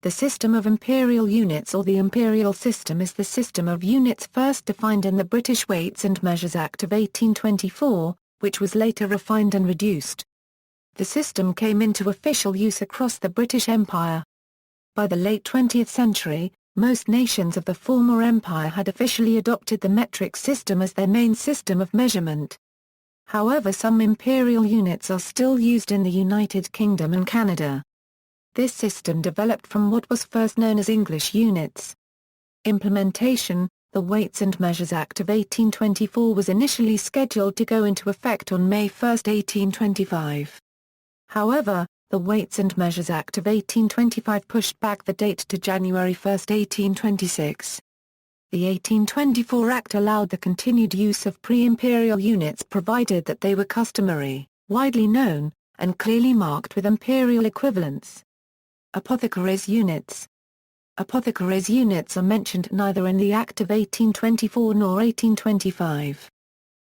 The system of imperial units or the imperial system is the system of units first defined in the British Weights and Measures Act of 1824, which was later refined and reduced. The system came into official use across the British Empire. By the late 20th century, most nations of the former empire had officially adopted the metric system as their main system of measurement. However, some imperial units are still used in the United Kingdom and Canada. This system developed from what was first known as English units. Implementation: the Weights and Measures Act of 1824 was initially scheduled to go into effect on May 1, 1825. However, the Weights and Measures Act of 1825 pushed back the date to January 1, 1826. The 1824 Act allowed the continued use of pre-imperial units provided that they were customary, widely known, and clearly marked with imperial equivalents. Apothecaries' units. Apothecaries' units are mentioned neither in the Act of 1824 nor 1825.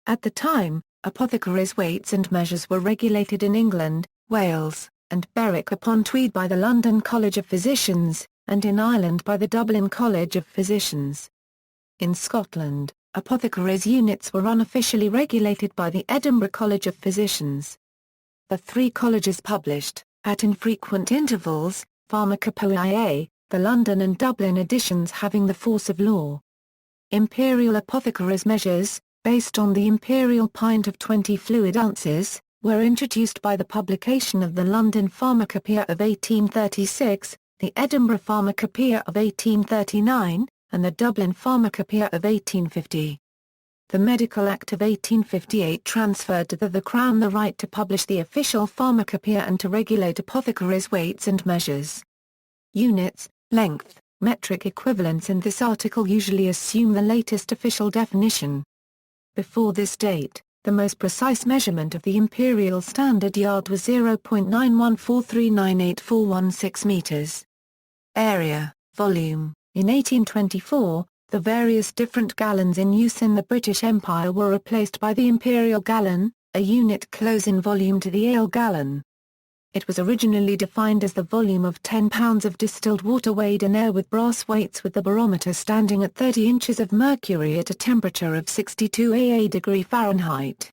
At the time, apothecaries' weights and measures were regulated in England, Wales, and Berwick-upon-Tweed by the London College of Physicians, and in Ireland by the Dublin College of Physicians. In Scotland, apothecaries' units were unofficially regulated by the Edinburgh College of Physicians. The three colleges published, at infrequent intervals, Pharmacopoeia, the London and Dublin editions having the force of law. Imperial apothecaries' measures, based on the imperial pint of 20 fluid ounces, were introduced by the publication of the London Pharmacopoeia of 1836, the Edinburgh Pharmacopoeia of 1839, and the Dublin Pharmacopoeia of 1850. The Medical Act of 1858 transferred to the Crown the right to publish the official pharmacopoeia and to regulate apothecaries' weights and measures. Units, length, metric equivalents in this article usually assume the latest official definition. Before this date, the most precise measurement of the imperial standard yard was 0.914398,416 meters. Area, volume. In 1824, the various different gallons in use in the British Empire were replaced by the imperial gallon, a unit close in volume to the ale gallon. It was originally defined as the volume of 10 pounds of distilled water weighed in air with brass weights, with the barometer standing at 30 inches of mercury at a temperature of 62 degree Fahrenheit.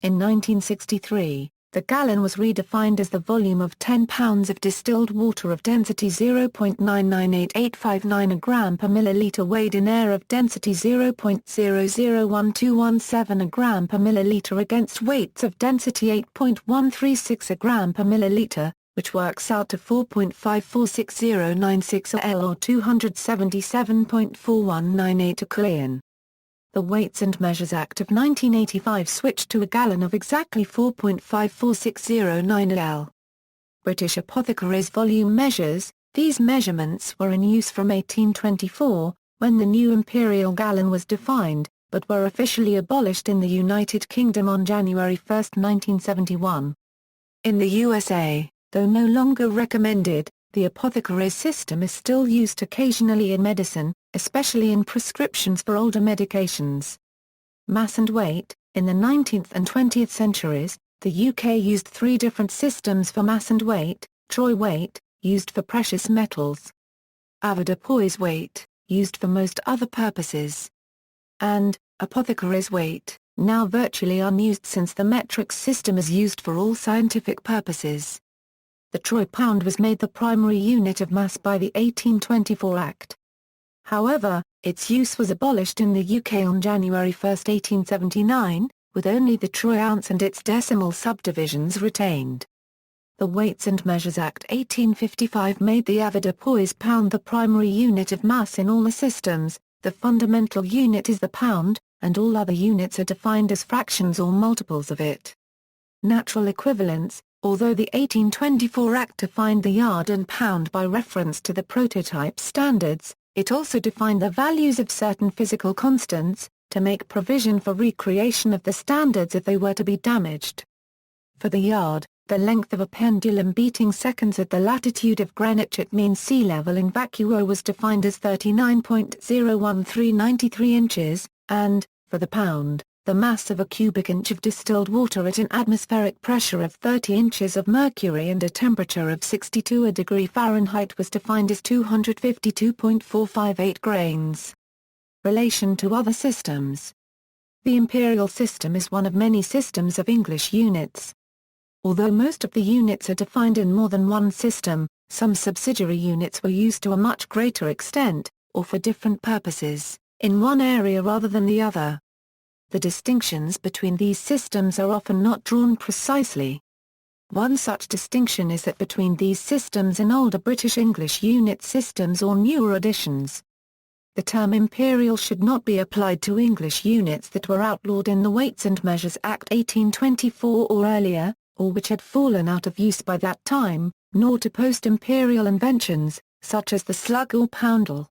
In 1963, the gallon was redefined as the volume of 10 pounds of distilled water of density 0.998859 a gram per milliliter weighed in air of density 0.001217 a gram per milliliter against weights of density 8.136 a gram per milliliter, which works out to 4.546096 L or 277.4198 a killian. The Weights and Measures Act of 1985 switched to a gallon of exactly 4.54609 L. British apothecaries' volume measures. These measurements were in use from 1824, when the new imperial gallon was defined, but were officially abolished in the United Kingdom on January 1, 1971. In the USA, though no longer recommended, the apothecaries' system is still used occasionally in medicine, especially in prescriptions for older medications. Mass and weight. In the 19th and 20th centuries, the UK used three different systems for mass and weight: troy weight, used for precious metals; avoirdupois weight, used for most other purposes; and apothecaries' weight, now virtually unused since the metric system is used for all scientific purposes. The troy pound was made the primary unit of mass by the 1824 Act. However, its use was abolished in the UK on January 1, 1879, with only the troy ounce and its decimal subdivisions retained. The Weights and Measures Act 1855 made the avoirdupois pound the primary unit of mass in all the systems. The fundamental unit is the pound, and all other units are defined as fractions or multiples of it. Natural equivalents. Although the 1824 Act defined the yard and pound by reference to the prototype standards, it also defined the values of certain physical constants, to make provision for recreation of the standards if they were to be damaged. For the yard, the length of a pendulum beating seconds at the latitude of Greenwich at mean sea level in vacuo was defined as 39.01393 inches, and, for the pound, the mass of a cubic inch of distilled water at an atmospheric pressure of 30 inches of mercury and a temperature of 62 degrees Fahrenheit was defined as 252.458 grains. Relation to other systems. The imperial system is one of many systems of English units. Although most of the units are defined in more than one system, some subsidiary units were used to a much greater extent, or for different purposes, in one area rather than the other. The distinctions between these systems are often not drawn precisely. One such distinction is that between these systems and older British English unit systems or newer additions. The term imperial should not be applied to English units that were outlawed in the Weights and Measures Act 1824 or earlier, or which had fallen out of use by that time, nor to post-imperial inventions, such as the slug or poundal.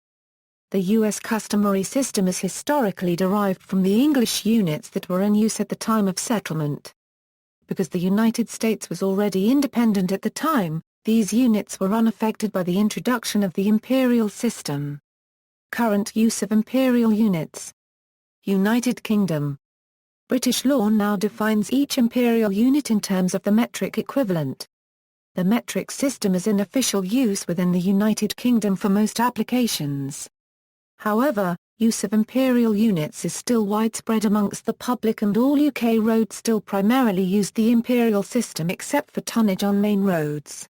The U.S. customary system is historically derived from the English units that were in use at the time of settlement. Because the United States was already independent at the time, these units were unaffected by the introduction of the imperial system. Current use of imperial units. United Kingdom. British law now defines each imperial unit in terms of the metric equivalent. The metric system is in official use within the United Kingdom for most applications. However, use of imperial units is still widespread amongst the public and all UK roads still primarily use the imperial system except for tonnage on main roads.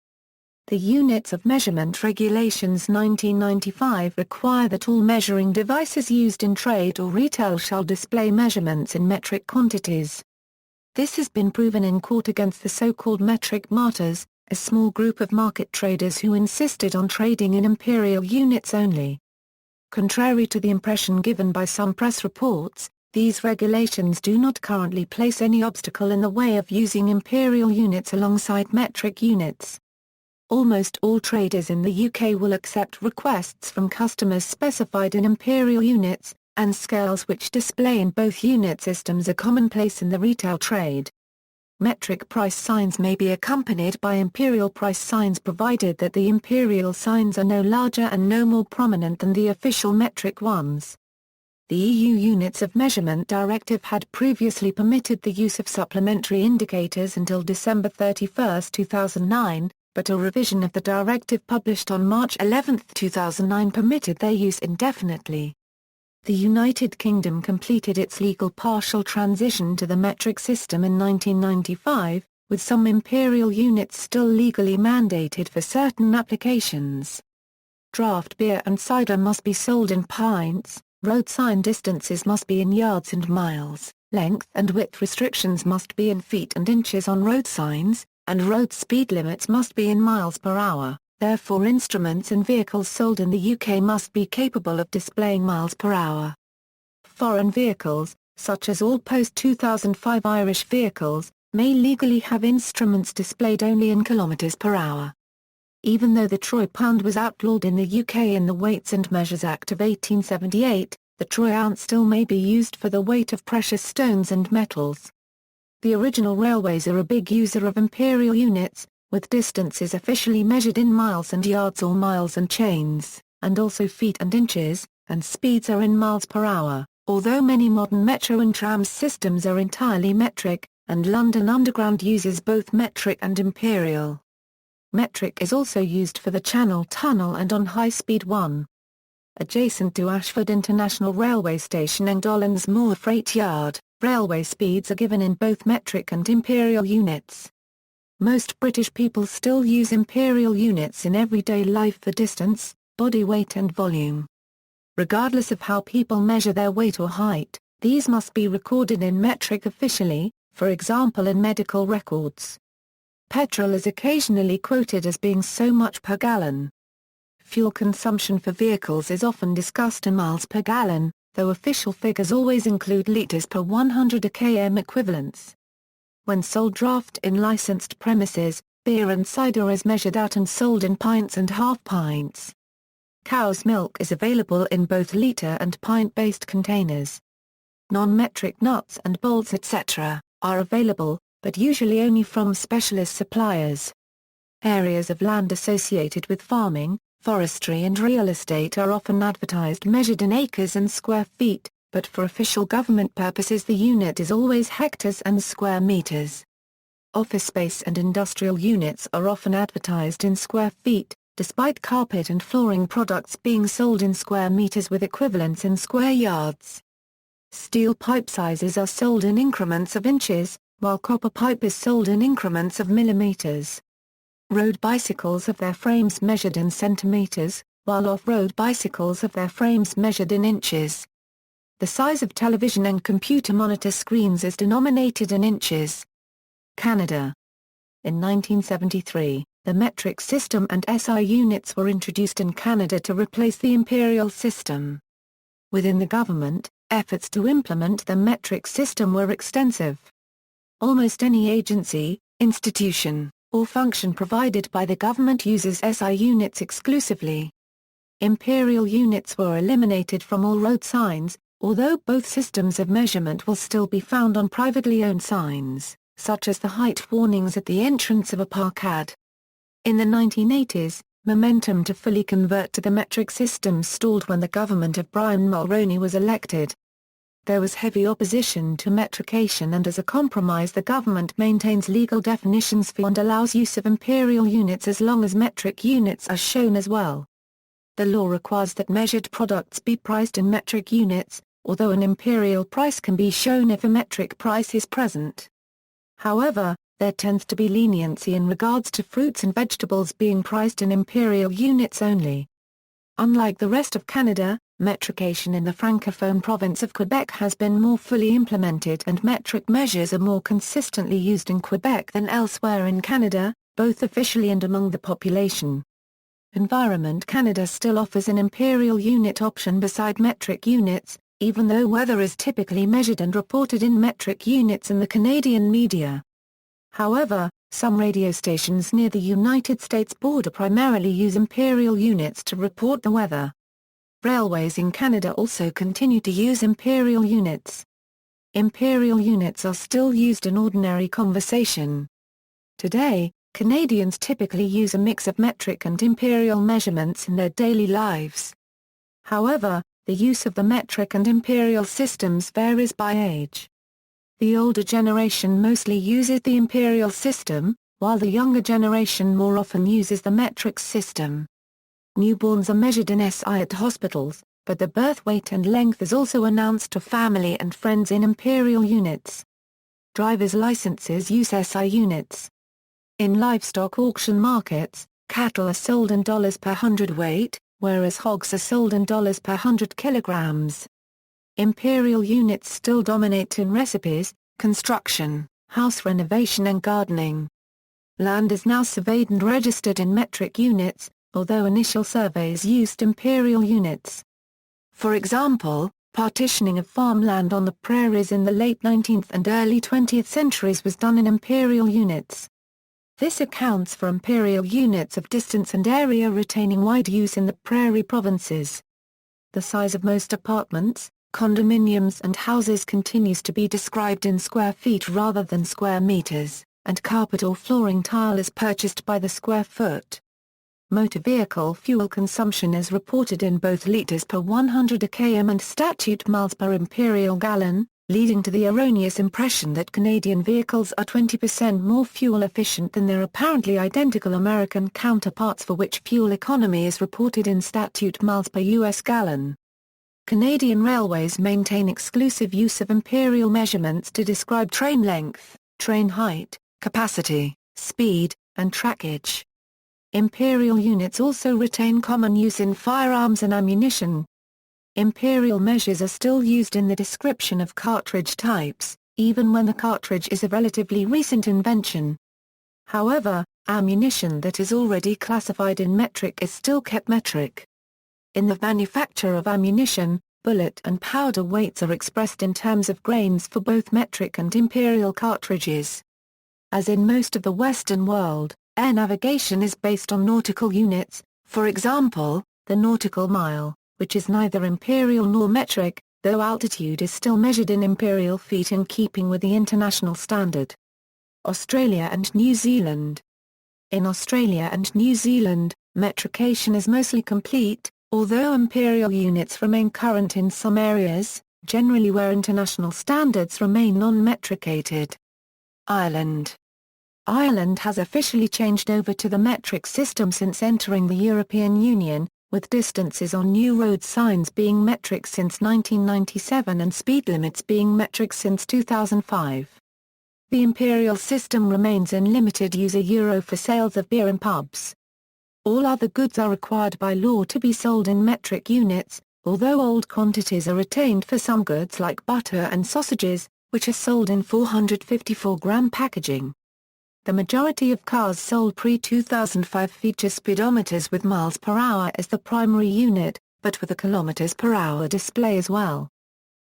The Units of Measurement Regulations 1995 require that all measuring devices used in trade or retail shall display measurements in metric quantities. This has been proven in court against the so-called metric martyrs, a small group of market traders who insisted on trading in imperial units only. Contrary to the impression given by some press reports, these regulations do not currently place any obstacle in the way of using imperial units alongside metric units. Almost all traders in the UK will accept requests from customers specified in imperial units, and scales which display in both unit systems are commonplace in the retail trade. Metric price signs may be accompanied by imperial price signs provided that the imperial signs are no larger and no more prominent than the official metric ones. The EU Units of Measurement Directive had previously permitted the use of supplementary indicators until December 31, 2009, but a revision of the directive published on March 11, 2009 permitted their use indefinitely. The United Kingdom completed its legal partial transition to the metric system in 1995, with some imperial units still legally mandated for certain applications. Draft beer and cider must be sold in pints, road sign distances must be in yards and miles, length and width restrictions must be in feet and inches on road signs, and road speed limits must be in miles per hour. Therefore instruments and vehicles sold in the UK must be capable of displaying miles per hour. Foreign vehicles, such as all post-2005 Irish vehicles, may legally have instruments displayed only in kilometres per hour. Even though the troy pound was outlawed in the UK in the Weights and Measures Act of 1878, the troy ounce still may be used for the weight of precious stones and metals. The original railways are a big user of imperial units, with distances officially measured in miles and yards or miles and chains, and also feet and inches, and speeds are in miles per hour, although many modern metro and tram systems are entirely metric, and London Underground uses both metric and imperial. Metric is also used for the Channel Tunnel and on High Speed 1. Adjacent to Ashford International Railway Station and Dollins Moor Freight Yard, railway speeds are given in both metric and imperial units. Most British people still use imperial units in everyday life for distance, body weight and volume. Regardless of how people measure their weight or height, these must be recorded in metric officially, for example in medical records. Petrol is occasionally quoted as being so much per gallon. Fuel consumption for vehicles is often discussed in miles per gallon, though official figures always include litres per 100 km equivalents. When sold draft in licensed premises, beer and cider is measured out and sold in pints and half pints. Cow's milk is available in both litre and pint-based containers. Non-metric nuts and bolts etc. are available, but usually only from specialist suppliers. Areas of land associated with farming, forestry and real estate are often advertised measured in acres and square feet, but for official government purposes the unit is always hectares and square meters. Office space and industrial units are often advertised in square feet, despite carpet and flooring products being sold in square meters with equivalents in square yards. Steel pipe sizes are sold in increments of inches, while copper pipe is sold in increments of millimeters. Road bicycles have their frames measured in centimeters, while off-road bicycles have their frames measured in inches. The size of television and computer monitor screens is denominated in inches. Canada. In 1973, the metric system and SI units were introduced in Canada to replace the imperial system. Within the government, efforts to implement the metric system were extensive. Almost any agency, institution, or function provided by the government uses SI units exclusively. Imperial units were eliminated from all road signs, although both systems of measurement will still be found on privately owned signs, such as the height warnings at the entrance of a parkade. In the 1980s, momentum to fully convert to the metric system stalled when the government of Brian Mulroney was elected. There was heavy opposition to metrication, and as a compromise the government maintains legal definitions for and allows use of imperial units as long as metric units are shown as well. The law requires that measured products be priced in metric units, although an imperial price can be shown if a metric price is present. However, there tends to be leniency in regards to fruits and vegetables being priced in imperial units only. Unlike the rest of Canada, metrication in the francophone province of Quebec has been more fully implemented and metric measures are more consistently used in Quebec than elsewhere in Canada, both officially and among the population. Environment Canada still offers an imperial unit option beside metric units, even though weather is typically measured and reported in metric units in the Canadian media. However, some radio stations near the United States border primarily use imperial units to report the weather. Railways in Canada also continue to use imperial units. Imperial units are still used in ordinary conversation. Today, Canadians typically use a mix of metric and imperial measurements in their daily lives. However, the use of the metric and imperial systems varies by age. The older generation mostly uses the imperial system, while the younger generation more often uses the metric system. Newborns are measured in SI at hospitals, but the birth weight and length is also announced to family and friends in imperial units. Driver's licenses use SI units. In livestock auction markets, cattle are sold in dollars per hundredweight, whereas hogs are sold in dollars per 100 kilograms. Imperial units still dominate in recipes, construction, house renovation and gardening. Land is now surveyed and registered in metric units, although initial surveys used imperial units. For example, partitioning of farmland on the prairies in the late 19th and early 20th centuries was done in imperial units. This accounts for imperial units of distance and area retaining wide use in the prairie provinces. The size of most apartments, condominiums and houses continues to be described in square feet rather than square meters, and carpet or flooring tile is purchased by the square foot. Motor vehicle fuel consumption is reported in both liters per 100 km and statute miles per imperial gallon, leading to the erroneous impression that Canadian vehicles are 20% more fuel efficient than their apparently identical American counterparts, for which fuel economy is reported in statute miles per US gallon. Canadian railways maintain exclusive use of imperial measurements to describe train length, train height, capacity, speed, and trackage. Imperial units also retain common use in firearms and ammunition. Imperial measures are still used in the description of cartridge types, even when the cartridge is a relatively recent invention. However, ammunition that is already classified in metric is still kept metric. In the manufacture of ammunition, bullet and powder weights are expressed in terms of grains for both metric and imperial cartridges. As in most of the Western world, air navigation is based on nautical units, for example, the nautical mile, which is neither imperial nor metric, though altitude is still measured in imperial feet in keeping with the international standard. Australia and New Zealand. In Australia and New Zealand, metrication is mostly complete, although imperial units remain current in some areas. generally where international standards remain non-metricated. Ireland. Ireland has officially changed over to the metric system since entering the European Union, with distances on new road signs being metric since 1997 and speed limits being metric since 2005. The imperial system remains in limited use euro for sales of beer in pubs. All other goods are required by law to be sold in metric units, although old quantities are retained for some goods like butter and sausages, which are sold in 454-gram packaging. The majority of cars sold pre-2005 feature speedometers with miles per hour as the primary unit, but with a kilometers per hour display as well.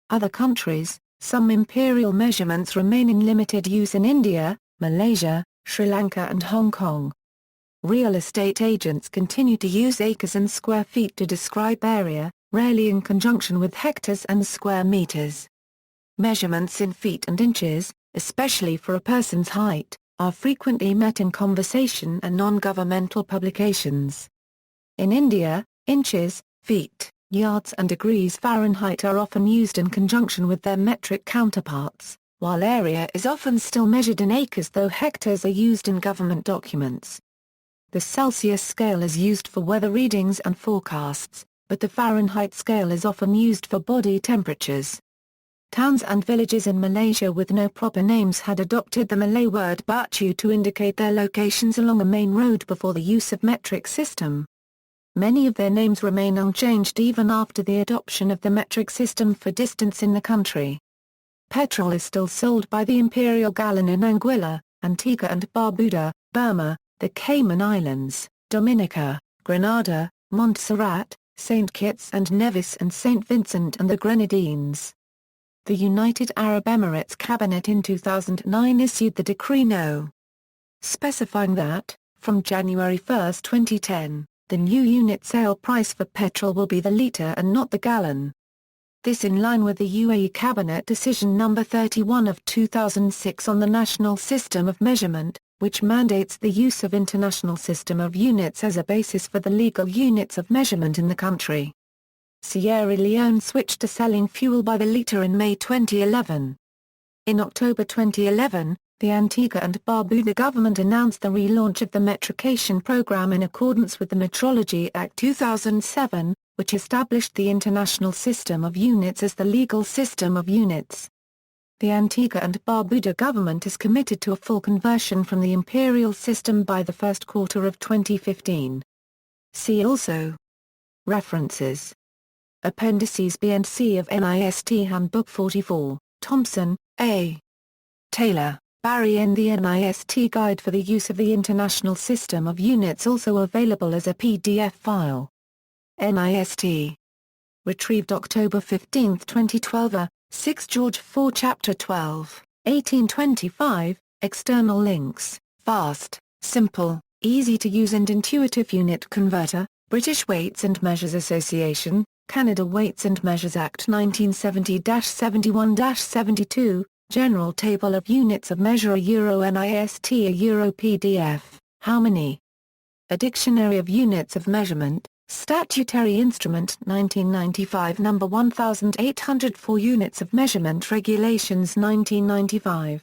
Other countries, some imperial measurements remain in limited use in India, Malaysia, Sri Lanka and Hong Kong. Real estate agents continue to use acres and square feet to describe area, rarely in conjunction with hectares and square meters. Measurements in feet and inches, especially for a person's height, are frequently met in conversation and non-governmental publications. In India, inches, feet, yards and degrees Fahrenheit are often used in conjunction with their metric counterparts, while area is often still measured in acres though hectares are used in government documents. The Celsius scale is used for weather readings and forecasts, but the Fahrenheit scale is often used for body temperatures. Towns and villages in Malaysia with no proper names had adopted the Malay word batu to indicate their locations along a main road before the use of metric system. Many of their names remain unchanged even after the adoption of the metric system for distance in the country. Petrol is still sold by the imperial gallon in Anguilla, Antigua and Barbuda, Burma, the Cayman Islands, Dominica, Grenada, Montserrat, St. Kitts and Nevis and St. Vincent and the Grenadines. The United Arab Emirates Cabinet in 2009 issued the Decree No. specifying that, from January 1, 2010, the new unit sale price for petrol will be the litre and not the gallon. This in line with the UAE Cabinet Decision No. 31 of 2006 on the National System of Measurement, which mandates the use of International System of Units as a basis for the legal units of measurement in the country. Sierra Leone switched to selling fuel by the litre in May 2011. In October 2011, the Antigua and Barbuda government announced the relaunch of the Metrication program in accordance with the Metrology Act 2007, which established the International System of Units as the legal system of units. The Antigua and Barbuda government is committed to a full conversion from the imperial system by the first quarter of 2015. See also. References. Appendices B and C of NIST Handbook 44, Thompson, A. Taylor, Barry N. The NIST Guide for the Use of the International System of Units also available as a PDF file. NIST. Retrieved October 15, 2012 6 George 4 Chapter 12, 1825, External links, fast, simple, easy to use and intuitive unit converter, British Weights and Measures Association, Canada Weights and Measures Act 1970-71-72, General Table of Units of Measure Euro NIST Euro PDF, how many? A Dictionary of Units of Measurement, Statutory Instrument 1995 No. 1804 Units of Measurement Regulations 1995.